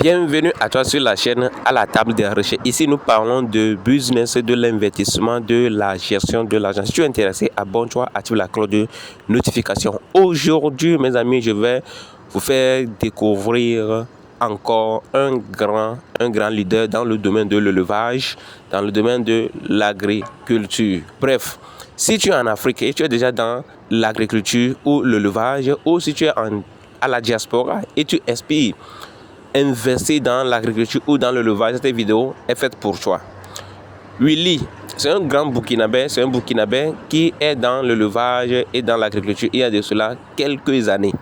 Bienvenue à toi sur la chaîne à la table des recherches. Ici, nous parlons de business, de l'investissement, de la gestion de l'argent. Si tu es intéressé, abonne-toi, active la cloche de notification. Aujourd'hui, mes amis, je vais vous faire découvrir encore un grand leader dans le domaine de l'élevage, dans le domaine de l'agriculture. Bref, si tu es en Afrique et tu es déjà dans l'agriculture ou l'élevage, ou si tu es à la diaspora et tu aspires investir dans l'agriculture ou dans l'élevage, cette vidéo est faite pour toi. Willy, c'est un grand Burkinabé, qui est dans l'élevage et dans l'agriculture il y a de cela quelques années.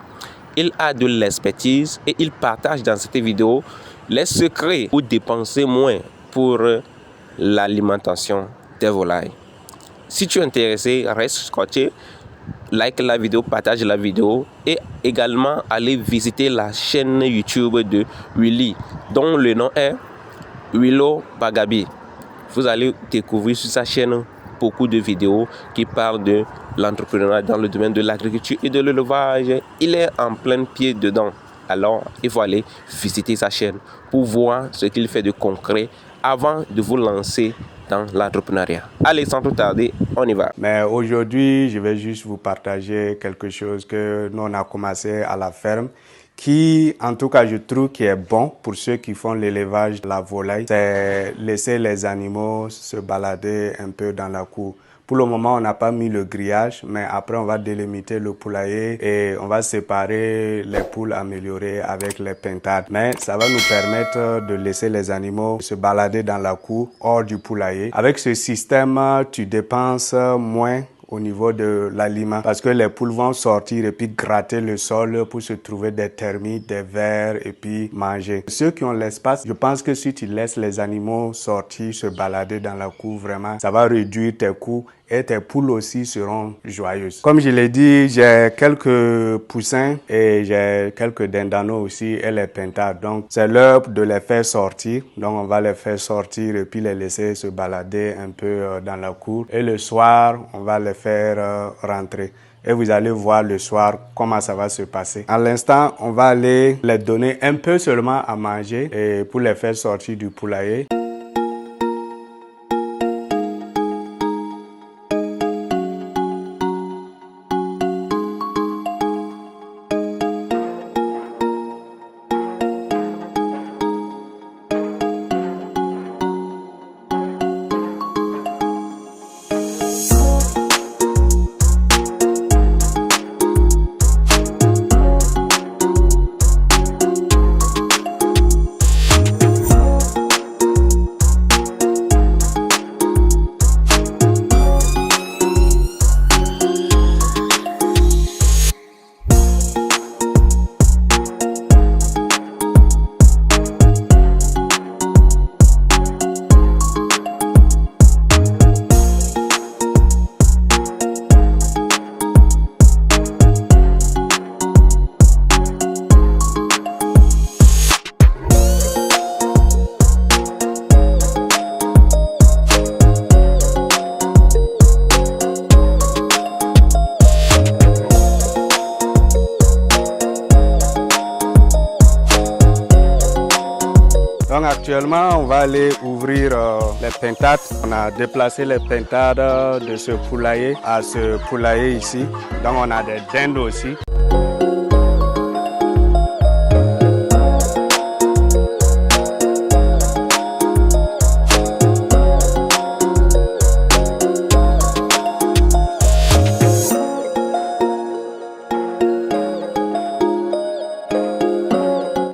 Il a de l'expertise et il partage dans cette vidéo les secrets pour dépenser moins pour l'alimentation des volailles. Si tu es intéressé, reste scotché. Like la vidéo, partage la vidéo et également allez visiter la chaîne YouTube de Willy dont le nom est Willow Bagabi. Vous allez découvrir sur sa chaîne beaucoup de vidéos qui parlent de l'entrepreneuriat dans le domaine de l'agriculture et de l'élevage. Il est en plein pied dedans. Alors, il faut aller visiter sa chaîne pour voir ce qu'il fait de concret avant de vous lancer dans l'entrepreneuriat. Allez, sans tout tarder, on y va. Mais aujourd'hui, je vais juste vous partager quelque chose que nous on a commencé à la ferme, qui, en tout cas, je trouve qui est bon pour ceux qui font l'élevage de la volaille. C'est laisser les animaux se balader un peu dans la cour. Pour le moment, on n'a pas mis le grillage, mais après, on va délimiter le poulailler et on va séparer les poules améliorées avec les pintades. Mais ça va nous permettre de laisser les animaux se balader dans la cour, hors du poulailler. Avec ce système, tu dépenses moins au niveau de l'aliment parce que les poules vont sortir et puis gratter le sol pour se trouver des termites, des vers et puis manger. Ceux qui ont l'espace, je pense que si tu laisses les animaux sortir, se balader dans la cour, vraiment, ça va réduire tes coûts et tes poules aussi seront joyeuses. Comme je l'ai dit, j'ai quelques poussins et j'ai quelques dindanos aussi et les pintades. Donc, c'est l'heure de les faire sortir. Donc, on va les faire sortir et puis les laisser se balader un peu dans la cour. Et le soir, on va les faire rentrer. Et vous allez voir le soir comment ça va se passer. À l'instant, on va aller les donner un peu seulement à manger et pour les faire sortir du poulailler. Donc actuellement, on va aller ouvrir les pintades. On a déplacé les pintades de ce poulailler à ce poulailler ici. Donc on a des dindes aussi.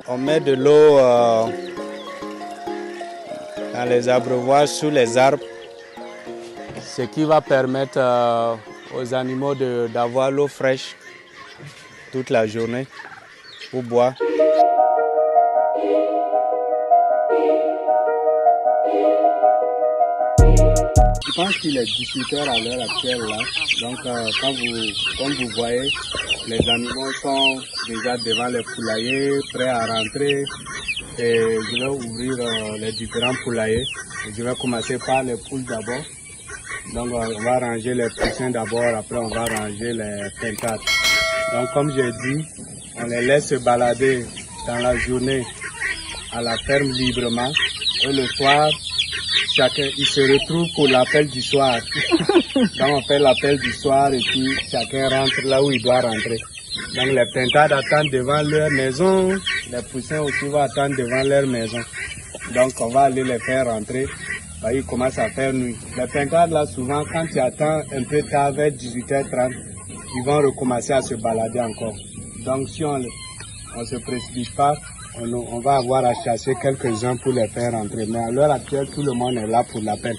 On met de l'eau dans les abreuvoirs, sous les arbres, ce qui va permettre aux animaux d'avoir l'eau fraîche toute la journée pour boire. Je pense qu'il est 18 h à l'heure actuelle là. Donc comme vous voyez, les animaux sont déjà devant les poulaillers, prêts à rentrer. Et je vais ouvrir les différents poulaillers. Et je vais commencer par les poules d'abord. Donc on va ranger les poussins d'abord, après on va ranger les pintades. Donc comme j'ai dit, on les laisse se balader dans la journée à la ferme librement. Et le soir, chacun il se retrouve pour l'appel du soir. Donc on fait l'appel du soir et puis chacun rentre là où il doit rentrer. Donc les pintades attendent devant leur maison, les poussins aussi vont attendre devant leur maison. Donc on va aller les faire rentrer. Bah, il commence à faire nuit. Les pintades là souvent quand tu attends un peu tard vers 18h30, ils vont recommencer à se balader encore. Donc si on ne se précipite pas, on va avoir à chasser quelques-uns pour les faire rentrer. Mais à l'heure actuelle, tout le monde est là pour l'appel.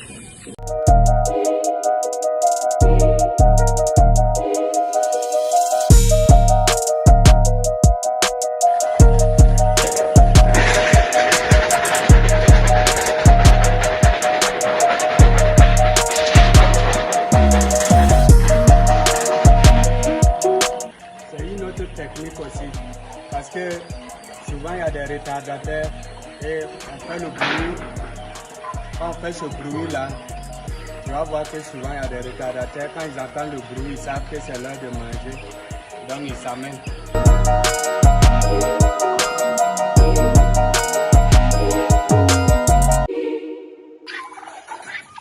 C'est une autre technique aussi, parce que souvent il y a des retardataires et on fait le bruit. Quand on fait ce bruit là, tu vas voir que souvent il y a des retardataires, quand ils entendent le bruit, ils savent que c'est l'heure de manger, donc ils s'amènent.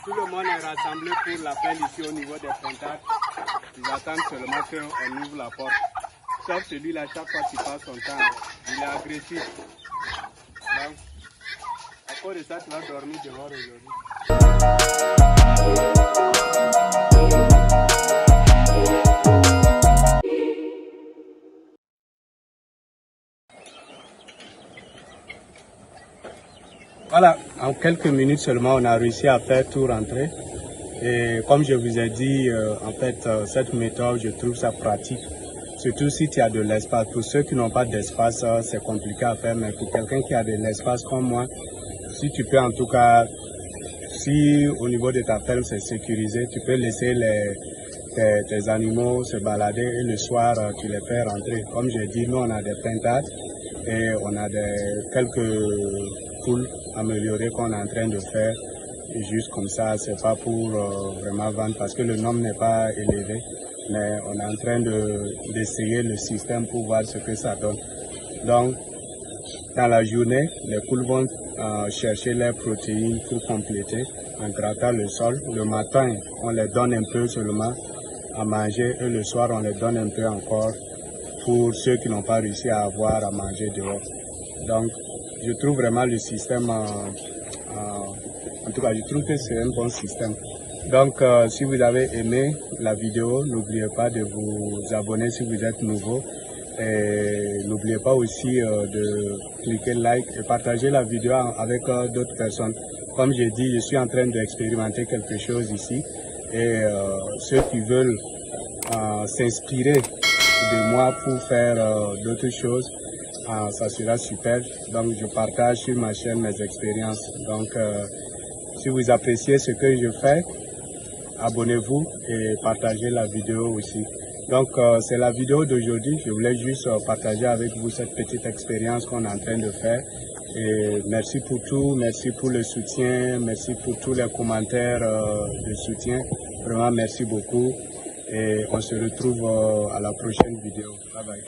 Tout le monde est rassemblé pour l'appel ici au niveau des pintades. Ils attendent seulement qu'on ouvre la porte. Sauf celui-là, chaque fois qu'il passe son temps, il est agressif. Donc, à cause de ça, tu vas dormir dehors aujourd'hui. Voilà, en quelques minutes seulement, on a réussi à faire tout rentrer. Et comme je vous ai dit, en fait, cette méthode, je trouve ça pratique. Surtout si tu as de l'espace. Pour ceux qui n'ont pas d'espace, c'est compliqué à faire, mais pour quelqu'un qui a de l'espace comme moi, si tu peux en tout cas, si au niveau de ta ferme c'est sécurisé, tu peux laisser tes animaux se balader et le soir, tu les fais rentrer. Comme j'ai dit, nous on a des pintades et on a quelques poules améliorées qu'on est en train de faire. Et juste comme ça, c'est pas pour vraiment vendre parce que le nombre n'est pas élevé. Mais on est en train d'essayer le système pour voir ce que ça donne. Donc, dans la journée, les poules vont chercher leurs protéines pour compléter en grattant le sol. Le matin, on les donne un peu seulement à manger et le soir, on les donne un peu encore pour ceux qui n'ont pas réussi à avoir à manger dehors. Donc, je trouve vraiment le système, en tout cas, je trouve que c'est un bon système. Donc, si vous avez aimé la vidéo, n'oubliez pas de vous abonner si vous êtes nouveau. Et n'oubliez pas aussi de cliquer like et partager la vidéo avec d'autres personnes. Comme j'ai dit, je suis en train d'expérimenter quelque chose ici. Et ceux qui veulent s'inspirer de moi pour faire d'autres choses, ça sera super. Donc, je partage sur ma chaîne mes expériences. Donc, si vous appréciez ce que je fais, abonnez-vous et partagez la vidéo aussi. Donc c'est la vidéo d'aujourd'hui, je voulais juste partager avec vous cette petite expérience qu'on est en train de faire. Et merci pour tout, merci pour le soutien, merci pour tous les commentaires de soutien. Vraiment merci beaucoup et on se retrouve à la prochaine vidéo. Bye bye.